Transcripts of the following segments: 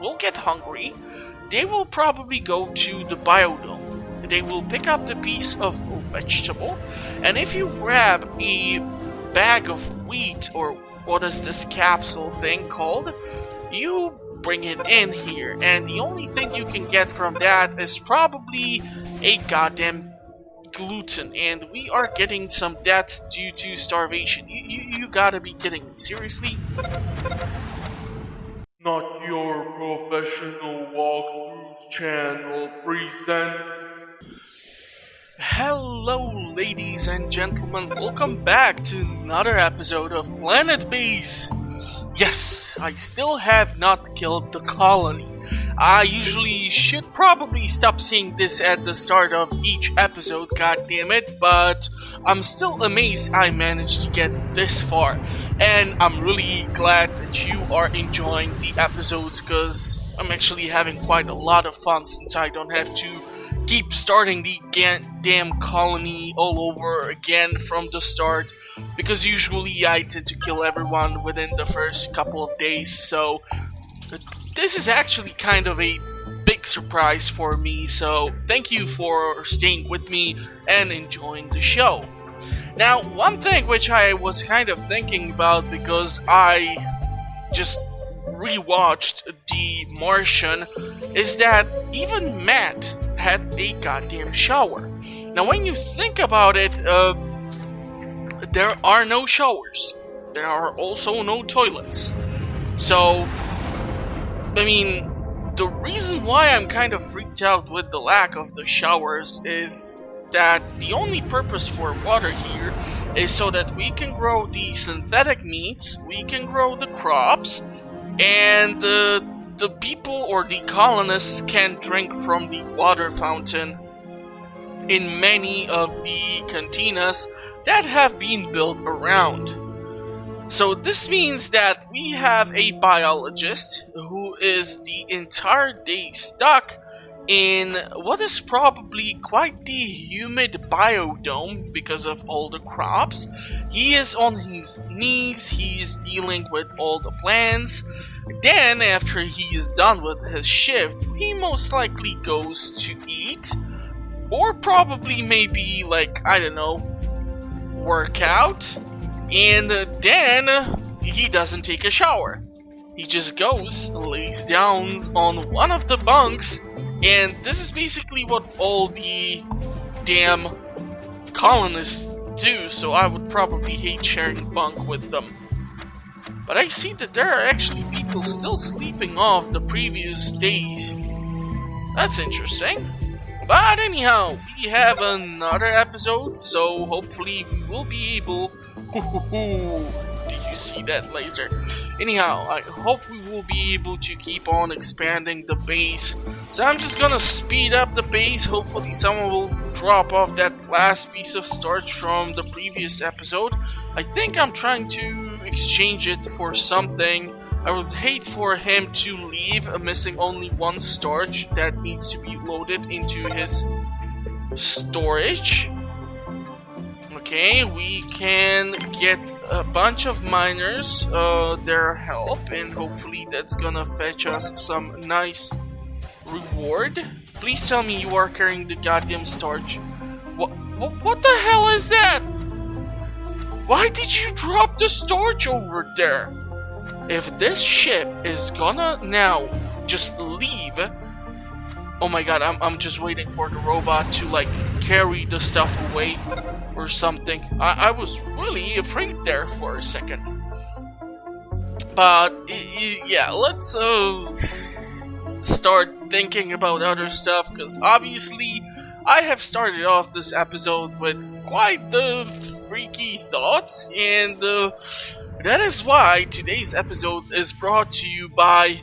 will get hungry, they will probably go to the biodome. They will pick up the piece of vegetable, and if you grab a bag of wheat, or what is this capsule thing called, you bring it in here, and the only thing you can get from that is probably a goddamn gluten, and we are getting some deaths due to starvation. You gotta be kidding me, seriously? Not Your Professional Walkthroughs channel presents. Hello ladies and gentlemen, welcome back to another episode of Planetbase. Yes, I still have not killed the colony. I usually should probably stop saying this at the start of each episode, goddammit, but I'm still amazed I managed to get this far. And I'm really glad that you are enjoying the episodes, because I'm actually having quite a lot of fun since I don't have to keep starting the damn colony all over again from the start, because usually I tend to kill everyone within the first couple of days, so this is actually kind of a big surprise for me, so thank you for staying with me and enjoying the show. Now, one thing which I was kind of thinking about, because I just rewatched The Martian, is that even Matt had a goddamn shower. Now, when you think about it, there are no showers. There are also no toilets. So, I mean, the reason why I'm kind of freaked out with the lack of the showers is that the only purpose for water here is so that we can grow the synthetic meats, we can grow the crops, and the people or the colonists can drink from the water fountain in many of the cantinas that have been built around. So this means that we have a biologist who is the entire day stuck in what is probably quite the humid biodome because of all the crops. He is on his knees, he is dealing with all the plants. Then, after he is done with his shift, he most likely goes to eat, or probably maybe, like, I don't know, work out, and then he doesn't take a shower. He just goes, lays down on one of the bunks, and this is basically what all the damn colonists do, so I would probably hate sharing bunk with them. But I see that there are actually people still sleeping off the previous days. That's interesting. But anyhow, we have another episode, so hopefully we will be able... Did you see that laser? Anyhow, I hope we will be able to keep on expanding the base. So I'm just gonna speed up the base. Hopefully someone will drop off that last piece of starch from the previous episode. I think I'm trying to exchange it for something. I would hate for him to leave missing only one starch that needs to be loaded into his storage. Okay, we can get a bunch of miners their help, and hopefully that's gonna fetch us some nice reward. Please tell me you are carrying the goddamn starch. What the hell is that? Why did you drop the starch over there? If this ship is gonna now just leave... Oh my god, I'm just waiting for the robot to, like, carry the stuff away or something. I was really afraid there for a second. But, yeah, let's start thinking about other stuff, because obviously I have started off this episode with quite the freaky thoughts, and that is why today's episode is brought to you by...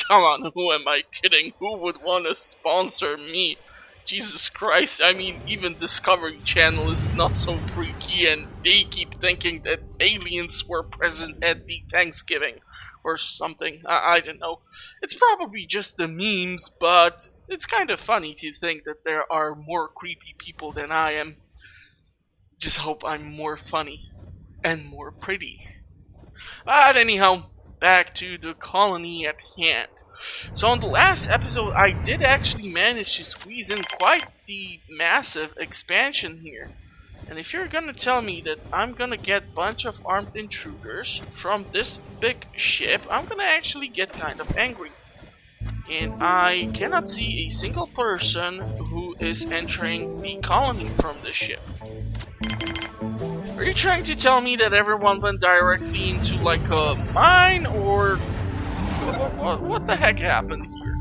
Come on, who am I kidding? Who would want to sponsor me? Jesus Christ, I mean, even Discovery Channel is not so freaky, and they keep thinking that aliens were present at the Thanksgiving or something. I don't know. It's probably just the memes, but it's kind of funny to think that there are more creepy people than I am. Just hope I'm more funny and more pretty. But anyhow, back to the colony at hand. So on the last episode, I did actually manage to squeeze in quite the massive expansion here. And if you're gonna tell me that I'm gonna get a bunch of armed intruders from this big ship, I'm gonna actually get kind of angry. And I cannot see a single person who is entering the colony from this ship. Are you trying to tell me that everyone went directly into like a mine, or what the heck happened here?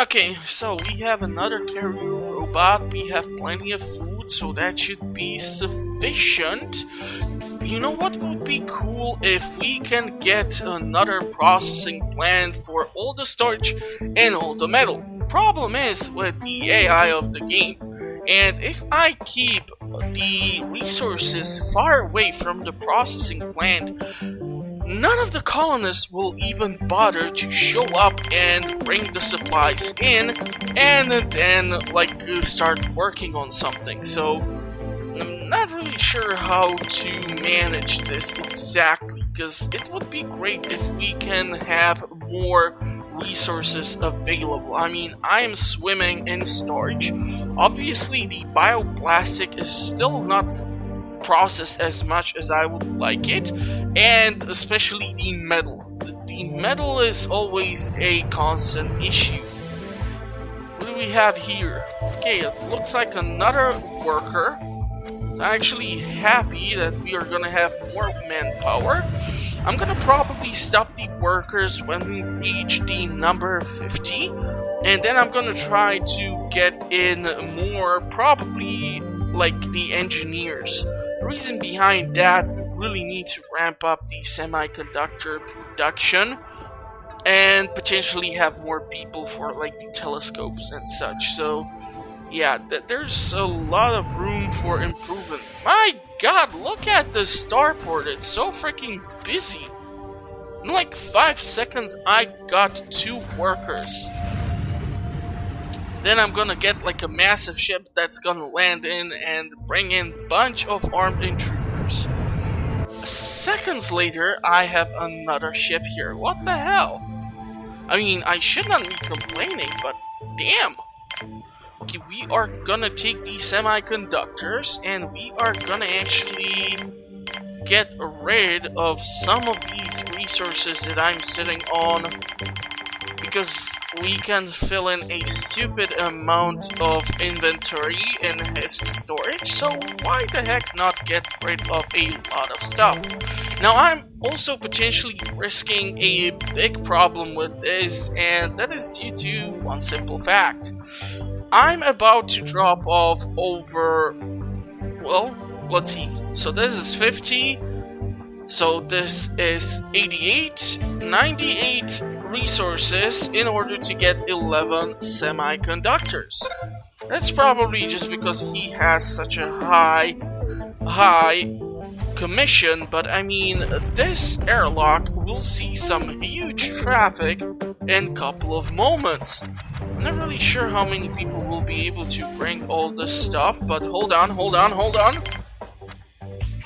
Okay, so we have another carrier robot, we have plenty of food, so that should be sufficient. You know what would be cool if we can get another processing plant for all the storage and all the metal. Problem is with the AI of the game, and if I keep the resources far away from the processing plant, none of the colonists will even bother to show up and bring the supplies in and then like start working on something. So I'm not really sure how to manage this exactly, because it would be great if we can have more resources available. I mean, I am swimming in storage. Obviously, the bioplastic is still not processed as much as I would like it, and especially the metal. The metal is always a constant issue. What do we have here? Okay, it looks like another worker. I'm actually happy that we are gonna have more manpower. I'm gonna probably stop the workers when we reach the number 50, and then I'm gonna try to get in more, probably like the engineers. The reason behind that, we really need to ramp up the semiconductor production and potentially have more people for like the telescopes and such. So yeah, there's a lot of room for improvement. My god, look at the starport, it's so freaking busy. In like 5 seconds I got 2 workers. Then I'm gonna get like a massive ship that's gonna land in and bring in a bunch of armed intruders. Seconds later, I have another ship here. What the hell? I mean, I should not be complaining, but damn. Okay, we are gonna take these semiconductors and we are gonna actually get rid of some of these resources that I'm sitting on, because we can fill in a stupid amount of inventory in his storage, so why the heck not get rid of a lot of stuff? Now I'm also potentially risking a big problem with this, and that is due to one simple fact. I'm about to drop off over, well, let's see, so this is 50, so this is 88, 98 resources in order to get 11 semiconductors. That's probably just because he has such a high commission, but I mean, this airlock will see some huge traffic in a couple of moments. I'm not really sure how many people will be able to bring all this stuff, but hold on.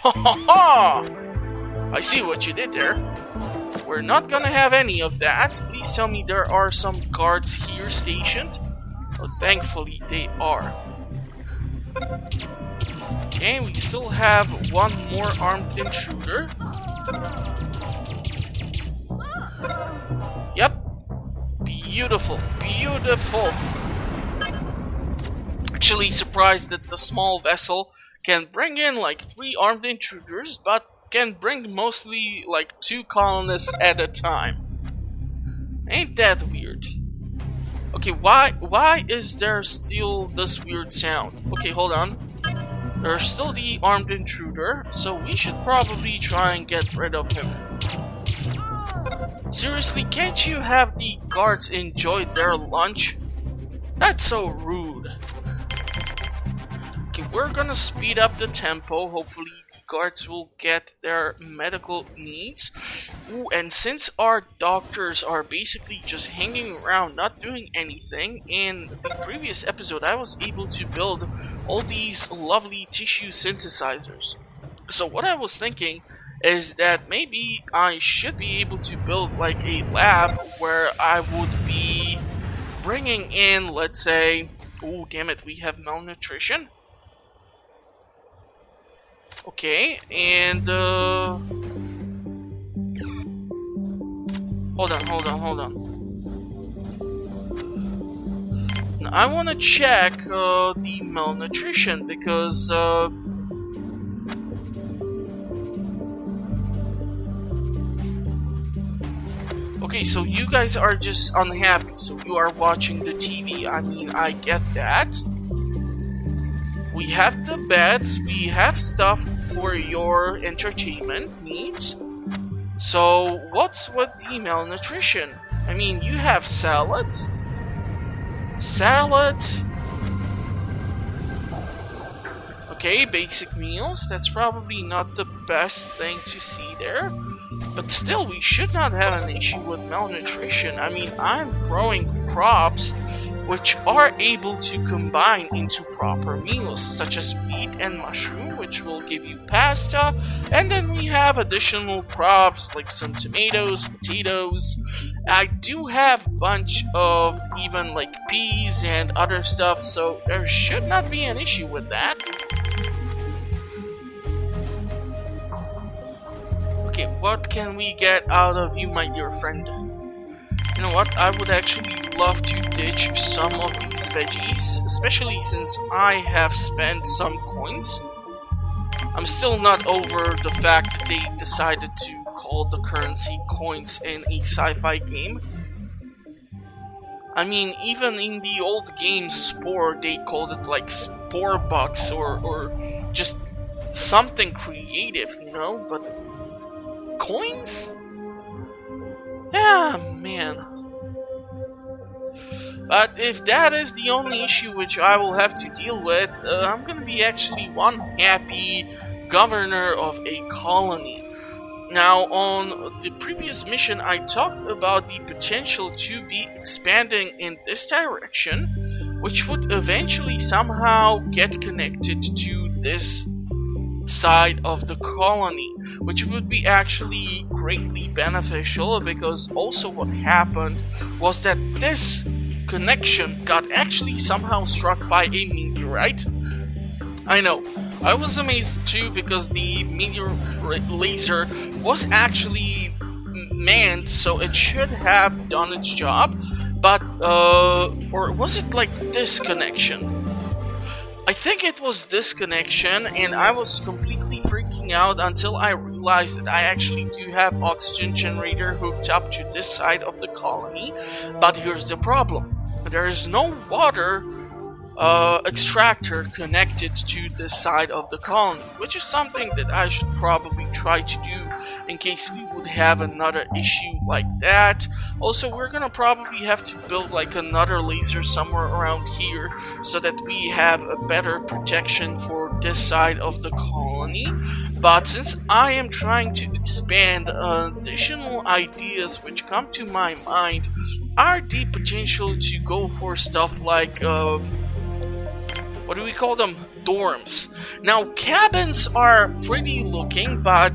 Ha ha ha! I see what you did there. We're not gonna have any of that. Please tell me there are some guards here stationed. Oh, thankfully they are. Okay, we still have one more armed intruder. Yep. Beautiful. Actually surprised that the small vessel can bring in like 3 armed intruders, but can bring mostly like 2 colonists at a time. Ain't that weird? Okay, why is there still this weird sound? Okay, hold on. There's still the armed intruder, so we should probably try and get rid of him. Seriously, can't you have the guards enjoy their lunch? That's so rude. Okay, we're gonna speed up the tempo. Hopefully the guards will get their medical needs. Ooh, and since our doctors are basically just hanging around, not doing anything, in the previous episode I was able to build all these lovely tissue synthesizers. So what I was thinking is that maybe I should be able to build like a lab where I would be bringing in, let's say, oh damn it, we have malnutrition. Okay, and hold on. Now, I want to check the malnutrition because okay, so you guys are just unhappy, so you are watching the TV. I mean, I get that. We have the beds, we have stuff for your entertainment needs. So, what's with the malnutrition? I mean, you have salad. Okay, basic meals. That's probably not the best thing to see there. But still, we should not have an issue with malnutrition. I mean, I'm growing crops which are able to combine into proper meals, such as wheat and mushroom, which will give you pasta, and then we have additional crops like some tomatoes, potatoes. I do have a bunch of even like peas and other stuff, so there should not be an issue with that. Okay, what can we get out of you, my dear friend? You know what, I would actually love to ditch some of these veggies, especially since I have spent some coins. I'm still not over the fact that they decided to call the currency coins in a sci-fi game. I mean, even in the old game Spore, they called it like Spore Bucks or just something creative, you know, but coins? Yeah, man. But if that is the only issue which I will have to deal with, I'm gonna be actually one happy governor of a colony. Now, on the previous mission, I talked about the potential to be expanding in this direction, which would eventually somehow get connected to this side of the colony, which would be actually greatly beneficial, because also what happened was that this connection got actually somehow struck by a meteorite. I know, I was amazed too, because the meteor laser was actually manned, so it should have done its job, but or was it like this connection? I think it was this connection, and I was completely freaking out until I realized that I actually do have oxygen generator hooked up to this side of the colony. But here's the problem. There is no water extractor connected to this side of the colony, which is something that I should probably try to do in case we would have another issue like that. Also, we're gonna probably have to build like another laser somewhere around here so that we have a better protection for this side of the colony. But since I am trying to expand, additional ideas which come to my mind are the potential to go for stuff like what do we call them? Dorms. Now, cabins are pretty looking, but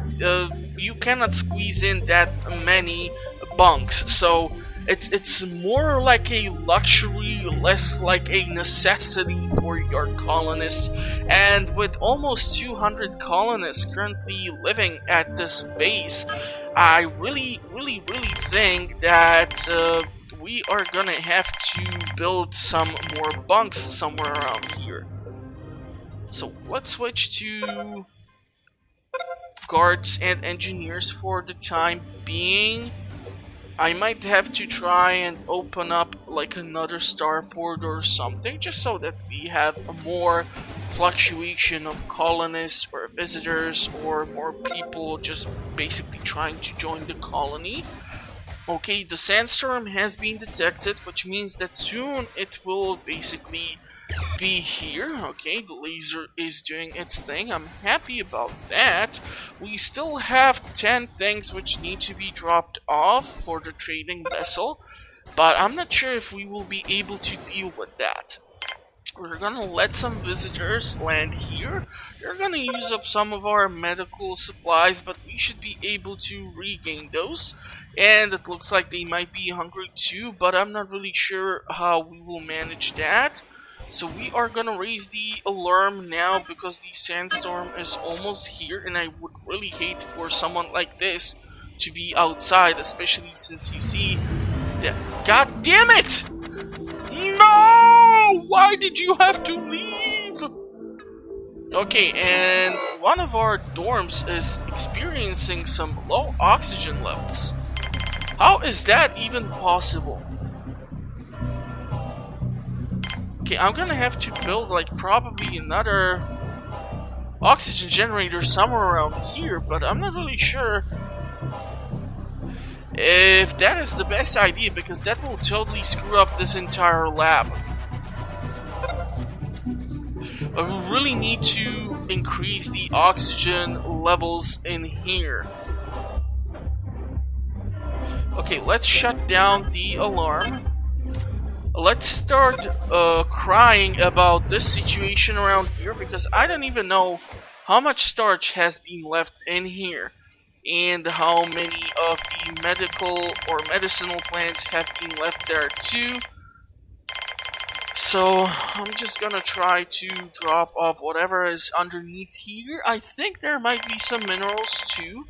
you cannot squeeze in that many bunks, so it's more like a luxury, less like a necessity for your colonists. And with almost 200 colonists currently living at this base, I really think that we are gonna have to build some more bunks somewhere around here. So let's switch to guards and engineers for the time being. I might have to try and open up like another starport or something, just so that we have a more fluctuation of colonists or visitors or more people just basically trying to join the colony. Okay, the sandstorm has been detected, which means that soon it will basically be here. Okay, the laser is doing its thing. I'm happy about that. We still have 10 things which need to be dropped off for the trading vessel, but I'm not sure if we will be able to deal with that. We're gonna let some visitors land here. They're gonna use up some of our medical supplies, but we should be able to regain those. And it looks like they might be hungry too, but I'm not really sure how we will manage that. So we are gonna raise the alarm now because the sandstorm is almost here, and I would really hate for someone like this to be outside, especially since you see that. God damn it! No! Why did you have to leave? Okay, and one of our dorms is experiencing some low oxygen levels. How is that even possible? Okay, I'm gonna have to build like probably another oxygen generator somewhere around here, but I'm not really sure if that is the best idea, because that will totally screw up this entire lab. But we really need to increase the oxygen levels in here. Okay, let's shut down the alarm. Let's start crying about this situation around here, because I don't even know how much starch has been left in here and how many of the medical or medicinal plants have been left there too. So I'm just gonna try to drop off whatever is underneath here. I think there might be some minerals too,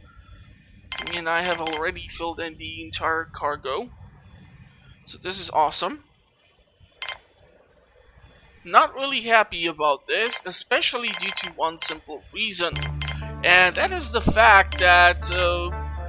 and I have already filled in the entire cargo, so this is awesome. Not really happy about this, especially due to one simple reason, and that is the fact that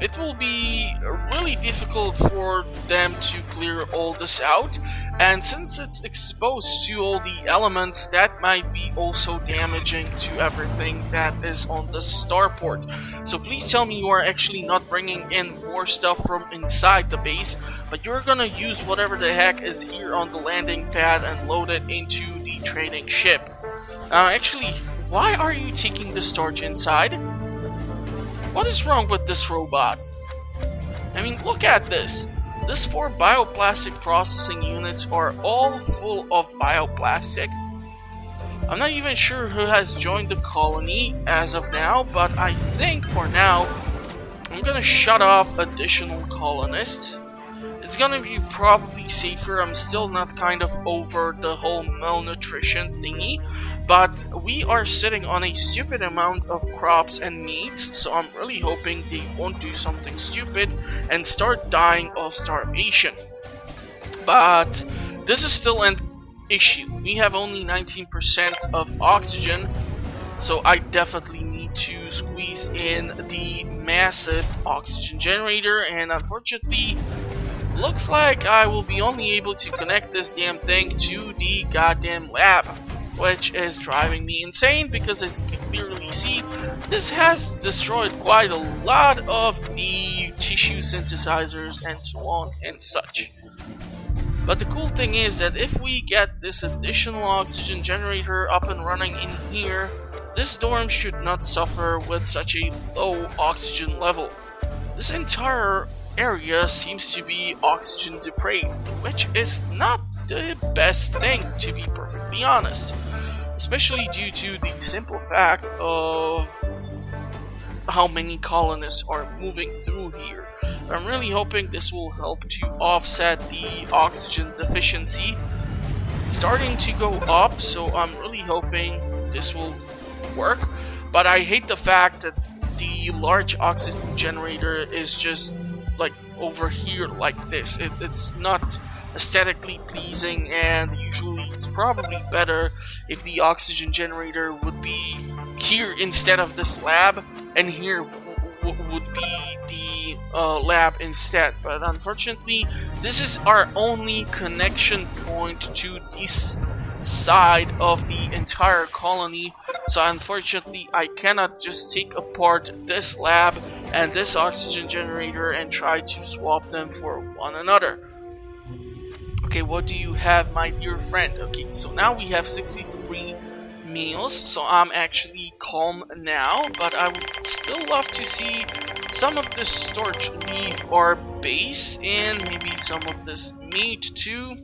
it will be really difficult for them to clear all this out, and since it's exposed to all the elements, that might be also damaging to everything that is on the starport. So please tell me you are actually not bringing in more stuff from inside the base, but you're gonna use whatever the heck is here on the landing pad and load it into the trading ship. Actually, why are you taking the starch inside? What is wrong with this robot? I mean, look at this. These 4 bioplastic processing units are all full of bioplastic. I'm not even sure who has joined the colony as of now, but I think for now, I'm gonna shut off additional colonists. It's gonna be probably safer. I'm still not kind of over the whole malnutrition thingy, but we are sitting on a stupid amount of crops and meats, so I'm really hoping they won't do something stupid and start dying of starvation. But this is still an issue. We have only 19% of oxygen, so I definitely need to squeeze in the massive oxygen generator, and unfortunately looks like I will be only able to connect this damn thing to the goddamn lab, which is driving me insane because, as you can clearly see, this has destroyed quite a lot of the tissue synthesizers and so on and such. But the cool thing is that if we get this additional oxygen generator up and running in here, this dorm should not suffer with such a low oxygen level. This entire area seems to be oxygen depraved, which is not the best thing, to be perfectly honest, especially due to the simple fact of how many colonists are moving through here. I'm really hoping this will help to offset the oxygen deficiency starting to go up, so I'm really hoping this will work. But I hate the fact that the large oxygen generator is just like over here like this. It's not aesthetically pleasing, and usually it's probably better if the oxygen generator would be here instead of this lab, and here would be the lab instead. But unfortunately, this is our only connection point to this side of the entire colony, so unfortunately I cannot just take apart this lab and this oxygen generator and try to swap them for one another. Okay, what do you have, my dear friend? Okay, so now we have 63 meals, so I'm actually calm now, but I would still love to see some of this starch leave our base, and maybe some of this meat too.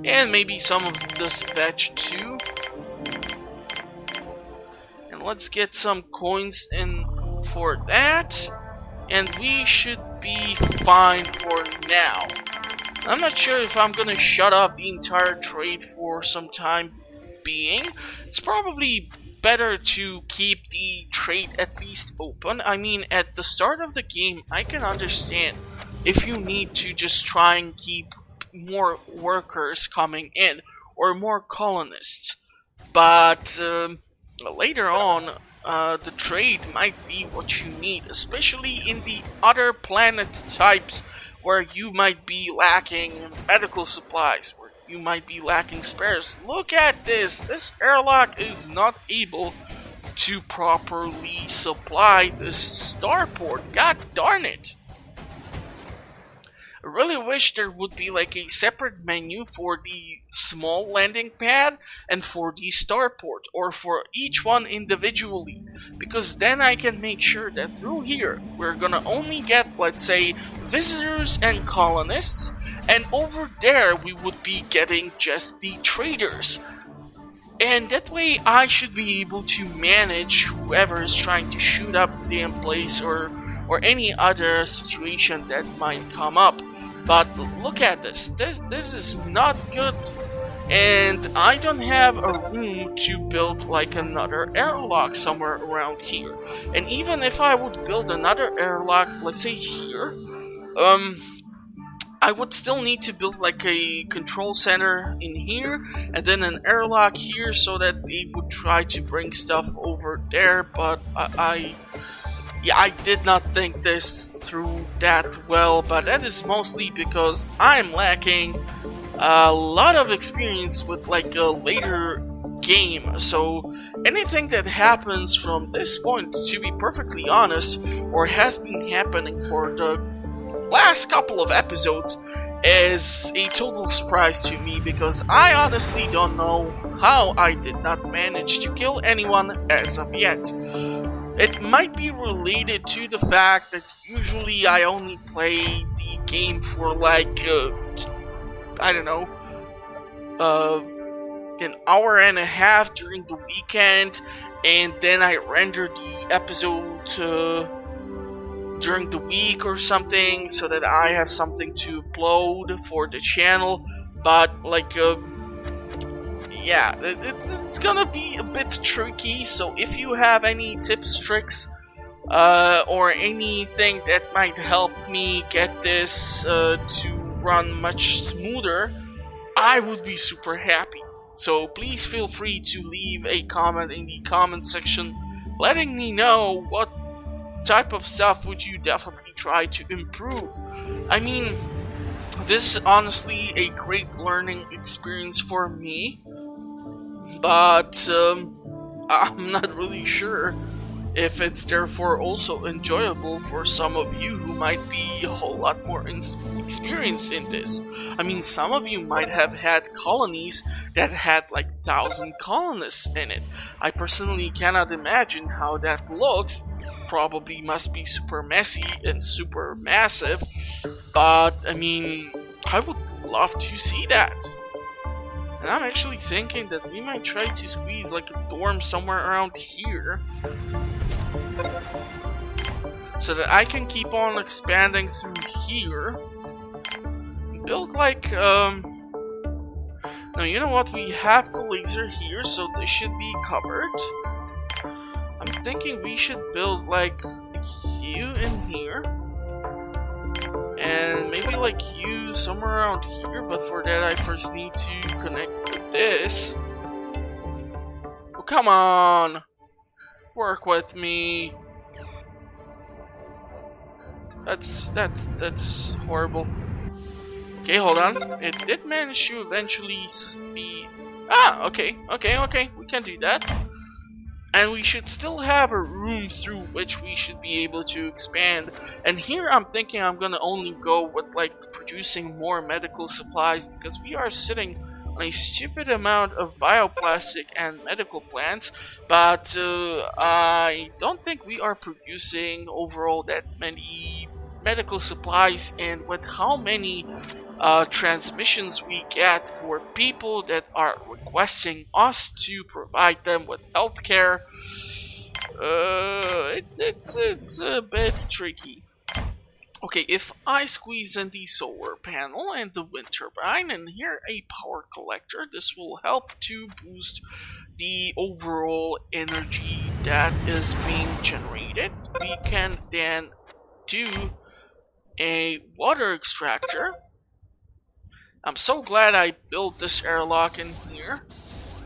And maybe some of this veg too. And let's get some coins in for that. And we should be fine for now. I'm not sure if I'm gonna shut off the entire trade for some time being. It's probably better to keep the trade at least open. I mean, at the start of the game, I can understand if you need to just try and keep more workers coming in or more colonists. But later on, the trade might be what you need, especially in the other planet types where you might be lacking medical supplies, where you might be lacking spares. Look at this! This airlock is not able to properly supply this starport. God darn it! I really wish there would be like a separate menu for the small landing pad and for the starport, or for each one individually, because then I can make sure that through here we're gonna only get, let's say, visitors and colonists, and over there we would be getting just the traders. And that way I should be able to manage whoever is trying to shoot up the damn place or any other situation that might come up. But look at this. This is not good. And I don't have a room to build like another airlock somewhere around here. And even if I would build another airlock, let's say here, I would still need to build like a control center in here, and then an airlock here so that they would try to bring stuff over there, but I did not think this through that well, but that is mostly because I'm lacking a lot of experience with like a later game, so anything that happens from this point, to be perfectly honest, or has been happening for the last couple of episodes, is a total surprise to me, because I honestly don't know how I did not manage to kill anyone as of yet. It might be related to the fact that usually I only play the game for like, I don't know, an hour and a half during the weekend, and then I render the episode during the week or something, so that I have something to upload for the channel. But like, yeah, it's gonna be a bit tricky, so if you have any tips, tricks, or anything that might help me get this to run much smoother, I would be super happy. So please feel free to leave a comment in the comment section letting me know what type of stuff would you definitely try to improve. I mean, this is honestly a great learning experience for me, but I'm not really sure if it's therefore also enjoyable for some of you who might be a whole lot more experienced in this. I mean, some of you might have had colonies that had like 1,000 colonists in it. I personally cannot imagine how that looks. Probably must be super messy and super massive, but I mean, I would love to see that. And I'm actually thinking that we might try to squeeze like a dorm somewhere around here, so that I can keep on expanding through here. Build like, no, you know what, we have the laser here, so this should be covered. I'm thinking we should build like you in here, and maybe like you somewhere around here, but for that I first need to connect with this. Oh, come on! Work with me! That's horrible. Okay, hold on. It did manage to eventually be... Ah, okay, we can do that. And we should still have a room through which we should be able to expand. And here I'm thinking I'm gonna only go with like producing more medical supplies, because we are sitting on a stupid amount of bioplastic and medical plants, but I don't think we are producing overall that many medical supplies, and with how many transmissions we get for people that are requesting us to provide them with healthcare, it's a bit tricky. Okay, if I squeeze in the solar panel and the wind turbine and here a power collector, this will help to boost the overall energy that is being generated. We can then do a water extractor. I'm so glad I built this airlock in here,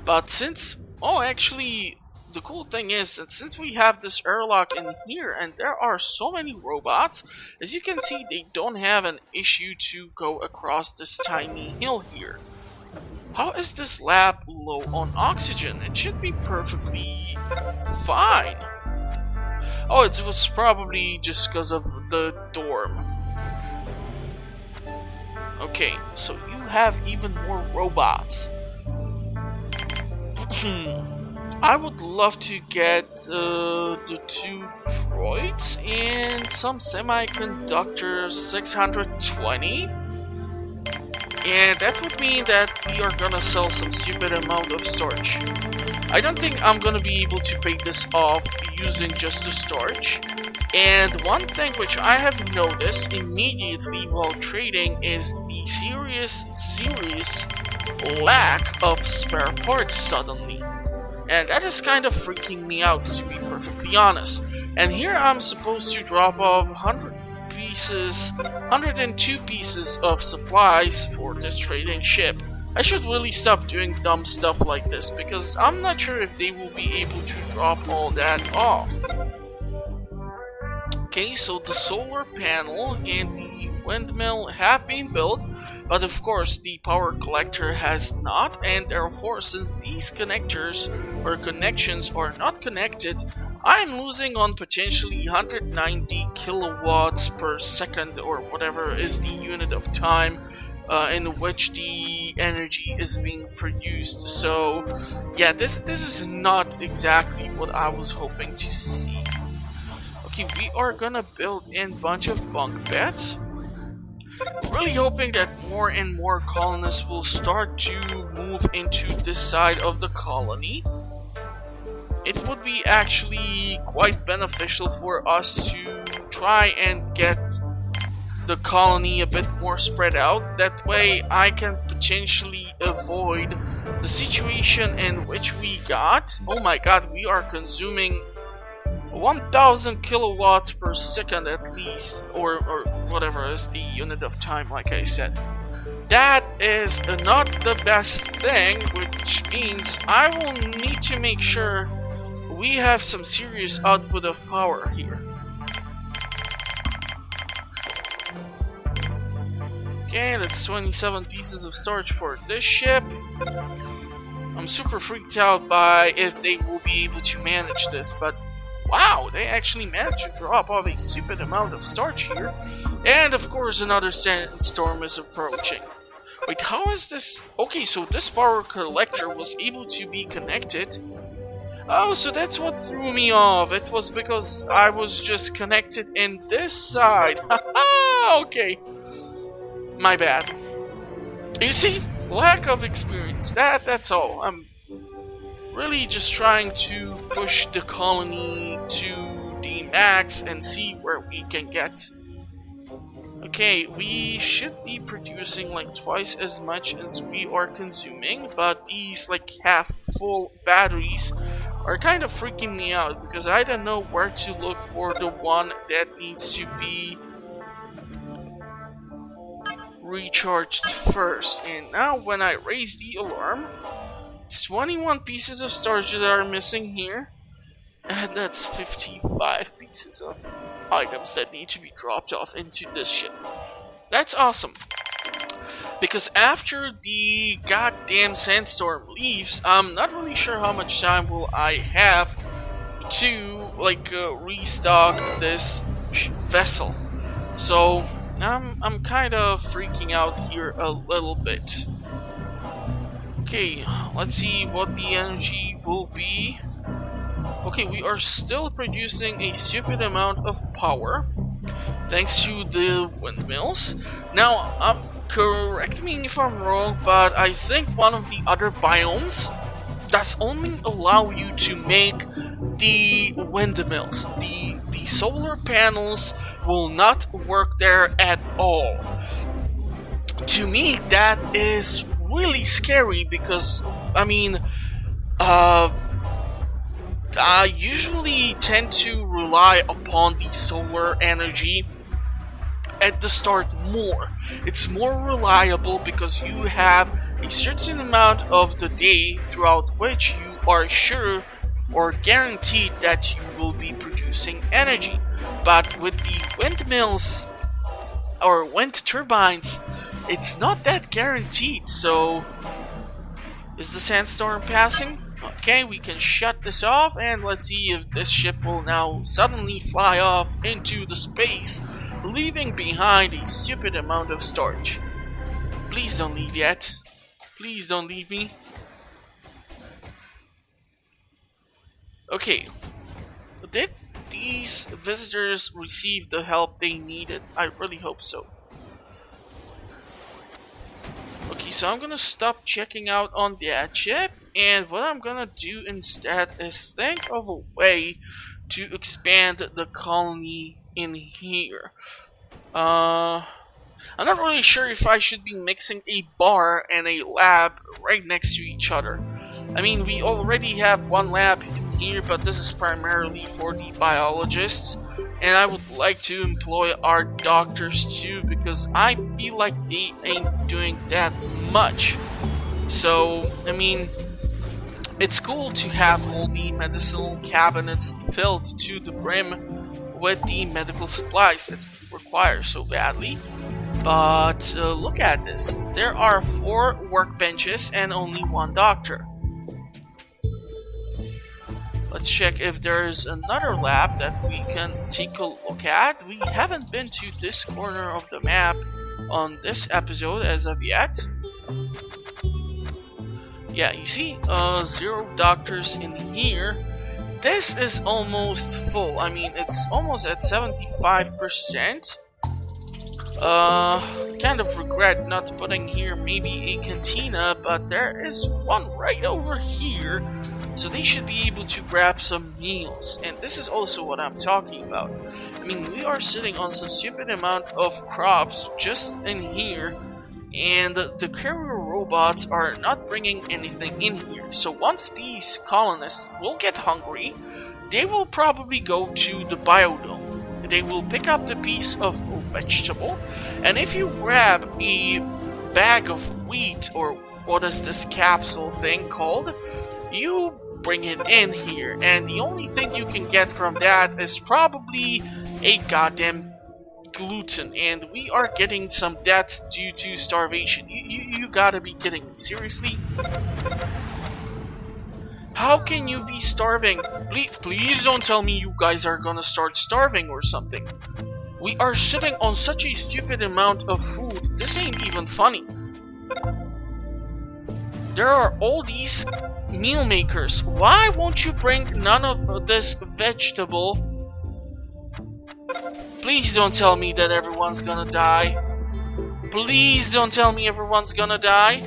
but since, oh actually, the cool thing is that since we have this airlock in here and there are so many robots, as you can see, they don't have an issue to go across this tiny hill here. How is this lab low on oxygen? It should be perfectly fine. Oh, it was probably just because of the dorm. Okay, so you have even more robots. I would love to get the 2 droids and some semiconductors 620. And that would mean that we are gonna sell some stupid amount of storage. I don't think I'm gonna be able to pay this off using just the storage. And one thing which I have noticed immediately while trading is the serious lack of spare parts suddenly. And that is kind of freaking me out, to be perfectly honest. And here I'm supposed to drop off 102 pieces of supplies for this trading ship. I should really stop doing dumb stuff like this, because I'm not sure if they will be able to drop all that off. Okay, so the solar panel and the windmill have been built, but of course the power collector has not, and therefore since these connectors or connections are not connected, I'm losing on potentially 190 kilowatts per second, or whatever is the unit of time in which the energy is being produced. So yeah, this is not exactly what I was hoping to see. Okay, we are gonna build in a bunch of bunk beds. Really hoping that more and more colonists will start to move into this side of the colony. It would be actually quite beneficial for us to try and get the colony a bit more spread out. That way I can potentially avoid the situation in which we got. Oh my god, we are consuming 1000 kilowatts per second at least, or whatever is the unit of time, like I said. That is not the best thing, which means I will need to make sure we have some serious output of power here. Okay, that's 27 pieces of storage for this ship. I'm super freaked out by if they will be able to manage this, but wow, they actually managed to drop off a stupid amount of storage here. And of course another sandstorm is approaching. Wait, how is this? Okay, so this power collector was able to be connected. Oh, so that's what threw me off. It was because I was just connected in this side. Haha, okay. My bad. You see, lack of experience. That's all. I'm really just trying to push the colony to the max and see where we can get. Okay, we should be producing like twice as much as we are consuming, but these like half full batteries are kind of freaking me out because I don't know where to look for the one that needs to be recharged first. And now when I raise the alarm, it's 21 pieces of storage that are missing here, and that's 55 pieces of items that need to be dropped off into this ship. That's awesome, because after the goddamn sandstorm leaves, I'm not really sure how much time will I have to like restock this vessel. So I'm kind of freaking out here a little bit. Okay, let's see what the energy will be. Okay, we are still producing a stupid amount of power. thanks to the windmills. Now, correct me if I'm wrong, but I think one of the other biomes does only allow you to make the windmills. The solar panels will not work there at all. To me, that is really scary because, I mean, I usually tend to rely upon the solar energy at the start more. It's more reliable because you have a certain amount of the day throughout which you are sure or guaranteed that you will be producing energy. But with the windmills or wind turbines, it's not that guaranteed. So, is the sandstorm passing? Okay, we can shut this off, and let's see if this ship will now suddenly fly off into the space, leaving behind a stupid amount of storage. Please don't leave yet. Please don't leave me. Okay. Did these visitors receive the help they needed? I really hope so. Okay, so I'm gonna stop checking out on that ship, and what I'm gonna do instead is think of a way to expand the colony in here. I'm not really sure if I should be mixing a bar and a lab right next to each other. I mean, we already have one lab in here, but this is primarily for the biologists. And I would like to employ our doctors too, because I feel like they ain't doing that much. So, I mean, it's cool to have all the medicinal cabinets filled to the brim with the medical supplies that we require so badly. But look at this. There are 4 workbenches and only 1 doctor. Let's check if there's another lab that we can take a look at. We haven't been to this corner of the map on this episode as of yet. Yeah, you see, 0 doctors in here. This is almost full. I mean, it's almost at 75%. Kind of regret not putting here maybe a cantina, but there is one right over here. So they should be able to grab some meals. And this is also what I'm talking about. I mean, we are sitting on some stupid amount of crops just in here. And the carrier robots are not bringing anything in here. So once these colonists will get hungry, they will probably go to the biodome. They will pick up the piece of vegetable. And if you grab a bag of wheat, or what is this capsule thing called? You bring it in here, and the only thing you can get from that is probably a goddamn gluten, and we are getting some deaths due to starvation. You gotta be kidding me, seriously? How can you be starving? Please don't tell me you guys are gonna start starving or something. We are sitting on such a stupid amount of food, this ain't even funny. There are all these meal makers. Why won't you bring none of this vegetable? Please don't tell me that everyone's gonna die. Please don't tell me everyone's gonna die.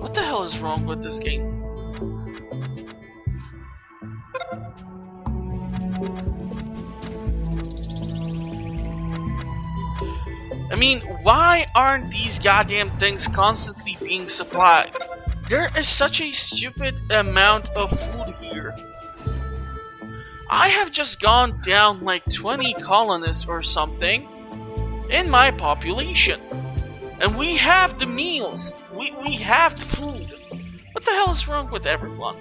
What the hell is wrong with this game? I mean, why aren't these goddamn things constantly being supplied? There is such a stupid amount of food here. I have just gone down like 20 colonists or something in my population. And we have the meals. We have the food. What the hell is wrong with everyone?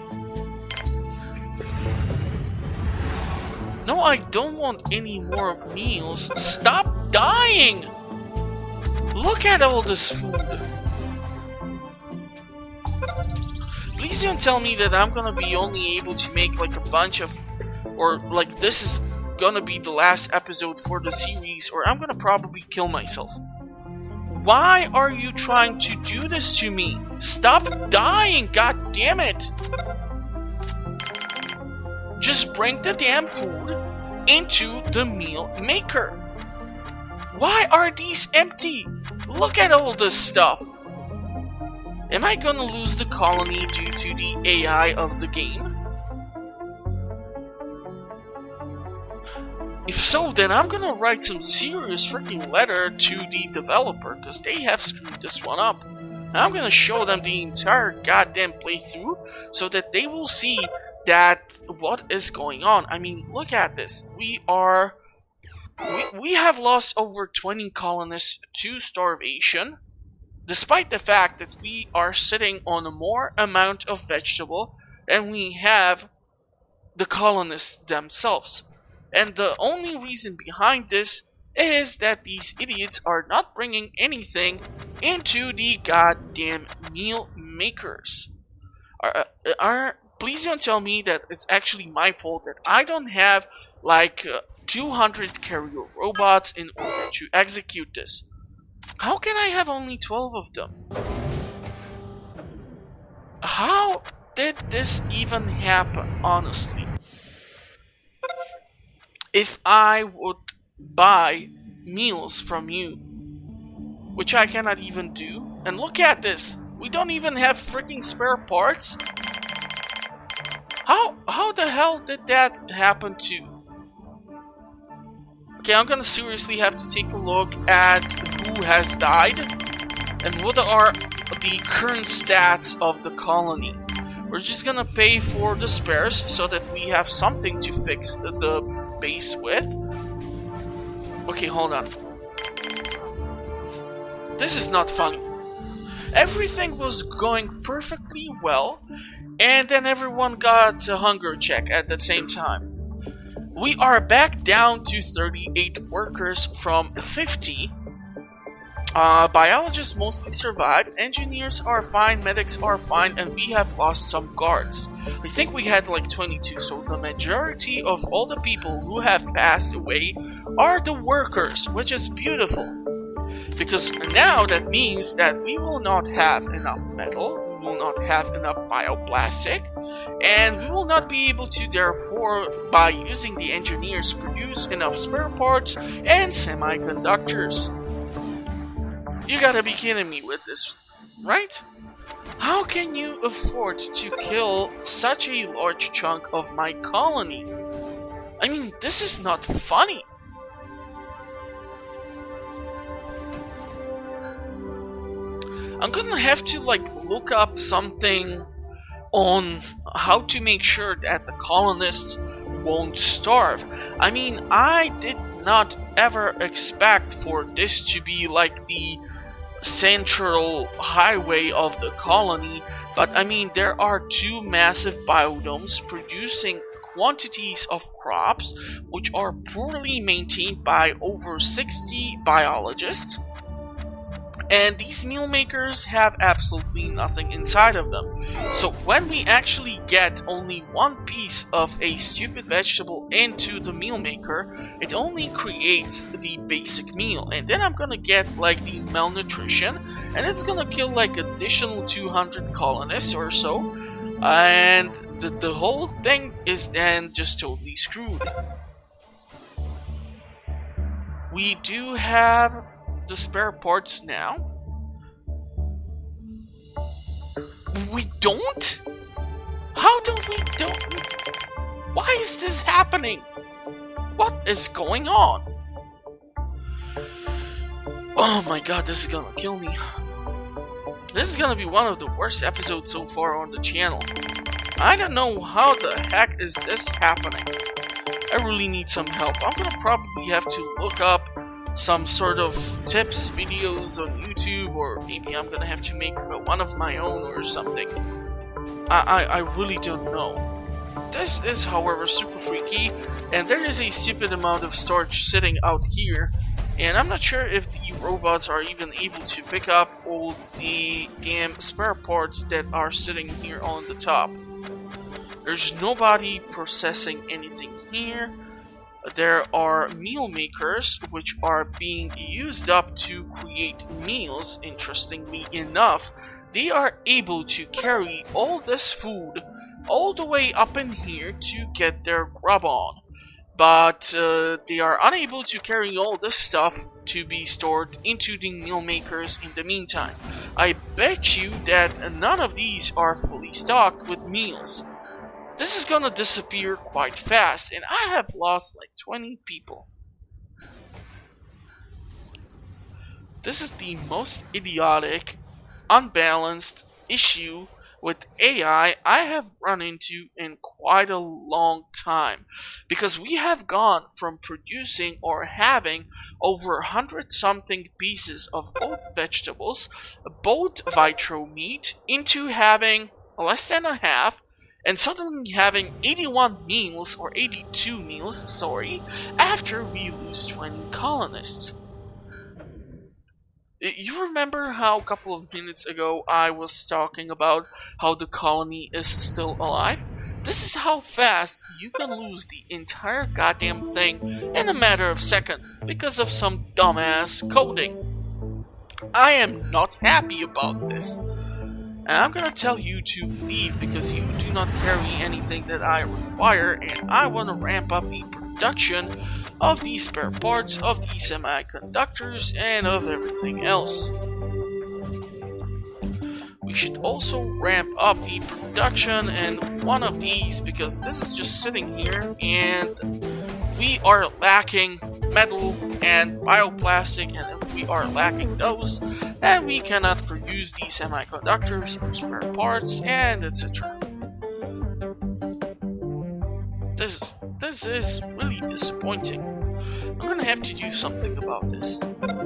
No, I don't want any more meals. Stop dying! Look at all this food. Please don't tell me that I'm gonna be only able to make like a bunch of, or like this is gonna be the last episode for the series, or I'm gonna probably kill myself. Why are you trying to do this to me? Stop dying, god damn it! Just bring the damn food into the meal maker. Why are these empty? Look at all this stuff. Am I gonna lose the colony due to the AI of the game? If so, then I'm gonna write some serious freaking letter to the developer, because they have screwed this one up. And I'm gonna show them the entire goddamn playthrough so that they will see that what is going on. I mean, look at this. We have lost over 20 colonists to starvation, despite the fact that we are sitting on a more amount of vegetable than we have the colonists themselves. And the only reason behind this is that these idiots are not bringing anything into the goddamn meal makers. Please don't tell me that it's actually my fault that I don't have like 200 carrier robots in order to execute this. How can I have only 12 of them? How did this even happen, honestly? If I would buy meals from you, which I cannot even do, and look at this, we don't even have freaking spare parts. How the hell did that happen to? Okay, I'm gonna seriously have to take a look at who has died and what are the current stats of the colony. We're just gonna pay for the spares so that we have something to fix the base with. Okay, hold on. This is not funny. Everything was going perfectly well, and then everyone got a hunger check at the same time. We are back down to 38 workers from 50. Biologists mostly survived, engineers are fine, medics are fine, and we have lost some guards. I think we had like 22, so the majority of all the people who have passed away are the workers, which is beautiful. Because now that means that we will not have enough metal, we will not have enough bioplastic, and we will not be able to, therefore, by using the engineers, produce enough spare parts and semiconductors. You gotta be kidding me with this, right? How can you afford to kill such a large chunk of my colony? I mean, this is not funny. I'm gonna have to look up something on how to make sure that the colonists won't starve. I mean, I did not ever expect for this to be like the central highway of the colony, but I mean, there are two massive biodomes producing quantities of crops which are poorly maintained by over 60 biologists, and these meal makers have absolutely nothing inside of them. So when we actually get only one piece of a stupid vegetable into the meal maker, it only creates the basic meal, and then I'm gonna get like the malnutrition, and it's gonna kill like additional 200 colonists or so, and the whole thing is then just totally screwed. We do have the spare parts now. We don't? How don't we don't? Why is this happening? What is going on? Oh my god, this is gonna kill me. This is gonna be one of the worst episodes so far on the channel. I don't know how the heck is this happening. I really need some help. I'm gonna probably have to look up some sort of tips videos on YouTube, or maybe I'm gonna have to make one of my own or something. I really don't know. This is, however, super freaky, and there is a stupid amount of storage sitting out here, and I'm not sure if the robots are even able to pick up all the damn spare parts that are sitting here on the top. There's nobody processing anything here. There are meal makers which are being used up to create meals. Interestingly enough, they are able to carry all this food all the way up in here to get their grub on. but they are unable to carry all this stuff to be stored into the meal makers in the meantime. I bet you that none of these are fully stocked with meals. This is gonna disappear quite fast, and I have lost like 20 people. This is the most idiotic, unbalanced issue with AI I have run into in quite a long time, because we have gone from producing or having over 100 something pieces of both vegetables, both vitromeat, into having less than a half, and suddenly having 81 meals, or 82 meals, sorry, after we lose 20 colonists. You remember how a couple of minutes ago I was talking about how the colony is still alive? This is how fast you can lose the entire goddamn thing in a matter of seconds because of some dumbass coding. I am not happy about this. And I'm gonna tell you to leave because you do not carry anything that I require, and I want to ramp up the production of these spare parts, of these semiconductors, and of everything else. We should also ramp up the production in one of these, because this is just sitting here and we are lacking metal and bioplastic, and if we are lacking those, then we cannot produce these semiconductors or spare parts, and etc. This is really disappointing. I'm gonna have to do something about this.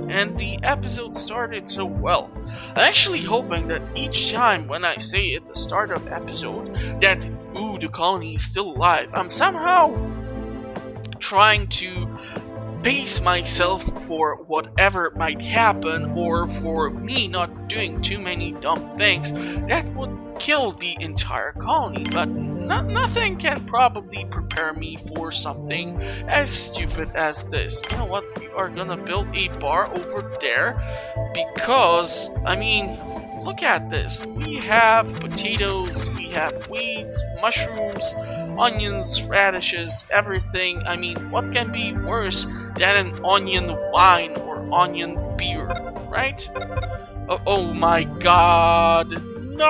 And the episode started so well. I'm actually hoping that each time when I say at the start of episode that, ooh, the colony is still alive, I'm somehow trying to pace myself for whatever might happen, or for me not doing too many dumb things that would kill the entire colony, but nothing can probably prepare me for something as stupid as this. You know what, we are gonna build a bar over there, because, I mean, look at this. We have potatoes, we have wheat, mushrooms, onions, radishes, everything. I mean, what can be worse than an onion wine or onion beer, right? Oh my god. No!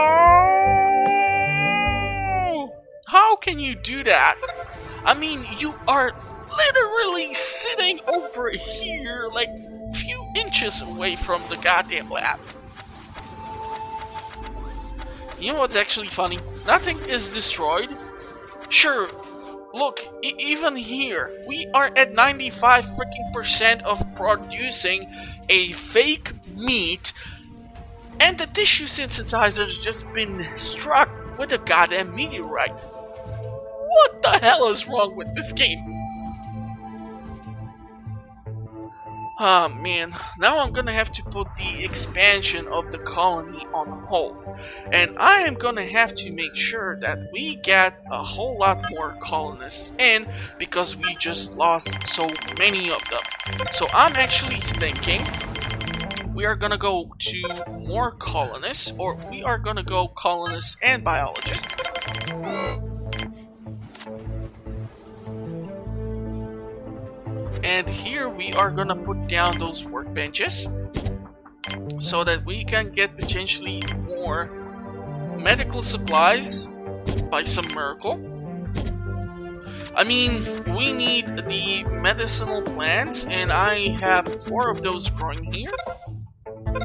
How can you do that? I mean, you are literally sitting over here like a few inches away from the goddamn lab. You know what's actually funny? Nothing is destroyed. Sure, look, even here, we are at 95% of producing a fake meat, and the tissue synthesizer's just been struck with a goddamn meteorite. What the hell is wrong with this game? Ah man, now I'm gonna have to put the expansion of the colony on hold. And I am gonna have to make sure that we get a whole lot more colonists in, because we just lost so many of them. So I'm actually thinking we are gonna go to more colonists, or we are gonna go colonists and biologists. And here we are gonna put down those workbenches so that we can get potentially more medical supplies by some miracle. I mean, we need the medicinal plants, and I have 4 of those growing here.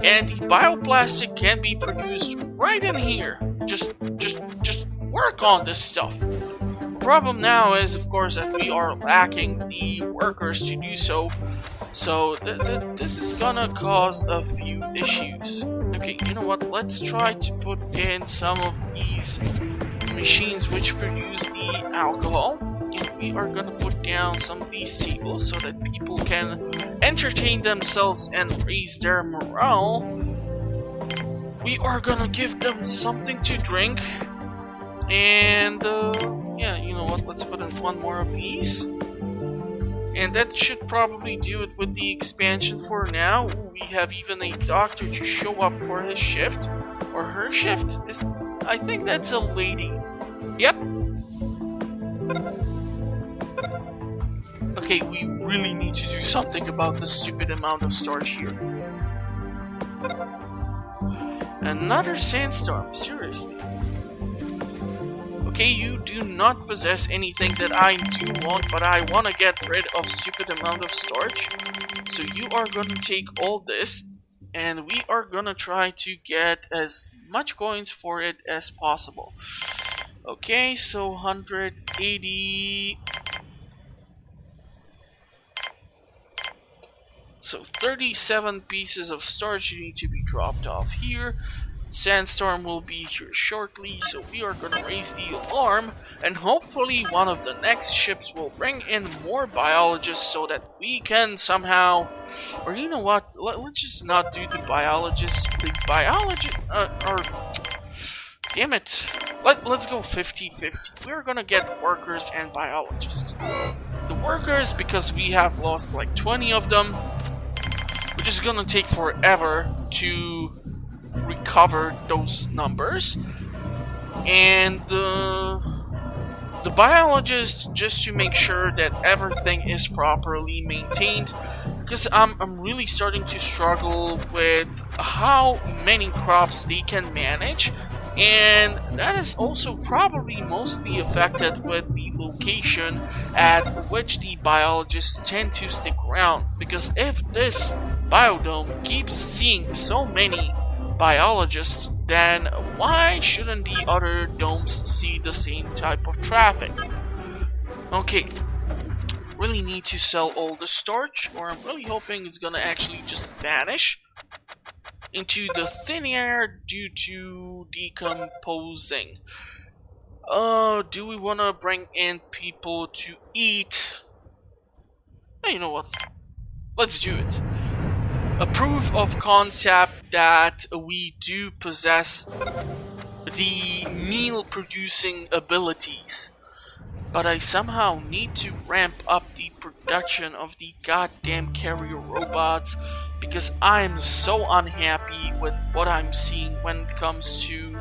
And the bioplastic can be produced right in here. Just work on this stuff. The problem now is, of course, that we are lacking the workers to do so. So this is gonna cause a few issues. Okay, you know what? Let's try to put in some of these machines which produce the alcohol. And we are gonna put down some of these tables so that people can entertain themselves and raise their morale. We are gonna give them something to drink. And yeah, you know what, let's put in 1 more of these. And that should probably do it with the expansion for now. We have even a doctor to show up for his shift. Or her shift? I think that's a lady. Yep. Okay, we really need to do something about the stupid amount of starch here. Another sandstorm, seriously. Okay, you do not possess anything that I do want, but I want to get rid of stupid amount of starch. So you are going to take all this, and we are going to try to get as much coins for it as possible. Okay, so 180... So 37 pieces of starch need to be dropped off here. Sandstorm will be here shortly, so we are gonna raise the alarm, and hopefully one of the next ships will bring in more biologists so that we can somehow... Or you know what, let's just not do the biologists. Damn it. Let's go 50-50. We're gonna get workers and biologists. The workers, because we have lost like 20 of them, which is gonna take forever to recover those numbers. And the biologists, just to make sure that everything is properly maintained, because I'm really starting to struggle with how many crops they can manage. And that is also probably mostly affected with the location at which the biologists tend to stick around. Because if this biodome keeps seeing so many biologists, then why shouldn't the other domes see the same type of traffic? Okay, really need to sell all the starch, or I'm really hoping it's gonna actually just vanish into the thin air due to decomposing. Do we want to bring in people to eat? You know what? Let's do it. A proof of concept that we do possess the meal producing abilities. But I somehow need to ramp up the production of the goddamn carrier robots, because I'm so unhappy with what I'm seeing when it comes to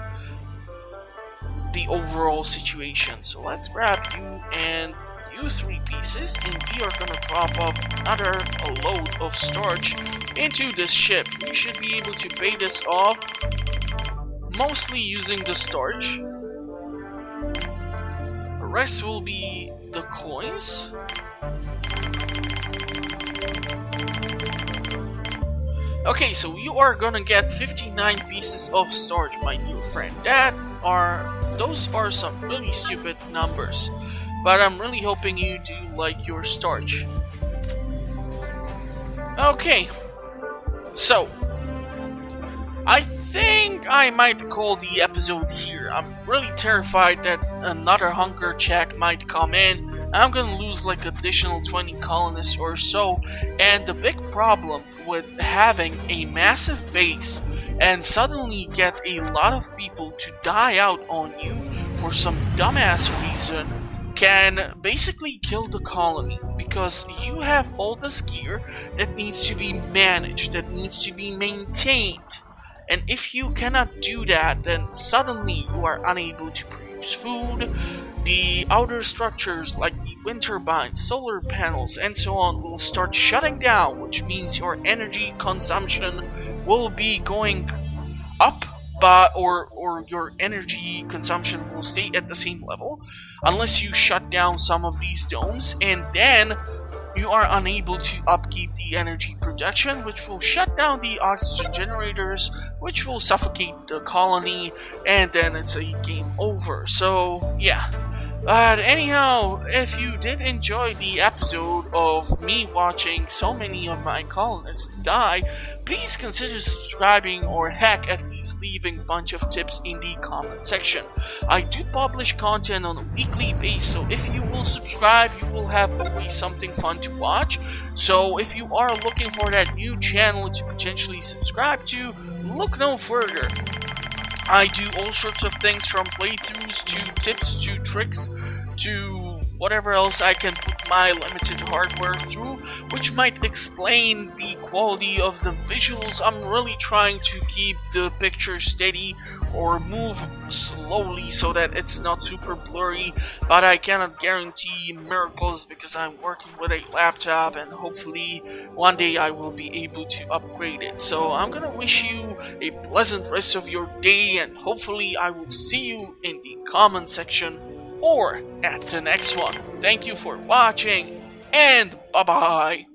the overall situation. So let's grab you and you 3 pieces, and we are gonna drop up another load of starch into this ship. We should be able to pay this off mostly using the starch. The rest will be the coins. Okay, so you are gonna get 59 pieces of starch, my dear friend. Those are some really stupid numbers, but I'm really hoping you do like your starch. Okay, so I think I might call the episode here. I'm really terrified that another hunger check might come in. I'm gonna lose like additional 20 colonists or so, and the big problem with having a massive base and suddenly get a lot of people to die out on you for some dumbass reason can basically kill the colony, because you have all this gear that needs to be managed, that needs to be maintained. And if you cannot do that, then suddenly you are unable to produce food. The outer structures like the wind turbines, solar panels, and so on will start shutting down, which means your energy consumption will be going up, or your energy consumption will stay at the same level unless you shut down some of these domes, and then you are unable to upkeep the energy production, which will shut down the oxygen generators, which will suffocate the colony, and then it's a game over. So yeah. But anyhow, if you did enjoy the episode of me watching so many of my colonists die, please consider subscribing, or heck, at least leaving a bunch of tips in the comment section. I do publish content on a weekly basis, so if you will subscribe, you will have always something fun to watch. So if you are looking for that new channel to potentially subscribe to, look no further. I do all sorts of things, from playthroughs to tips to tricks to whatever else I can put my limited hardware through, which might explain the quality of the visuals. I'm really trying to keep the picture steady or move slowly so that it's not super blurry, but I cannot guarantee miracles because I'm working with a laptop and hopefully one day I will be able to upgrade it. So I'm gonna wish you a pleasant rest of your day, and hopefully I will see you in the comment section or at the next one. Thank you for watching, and bye bye.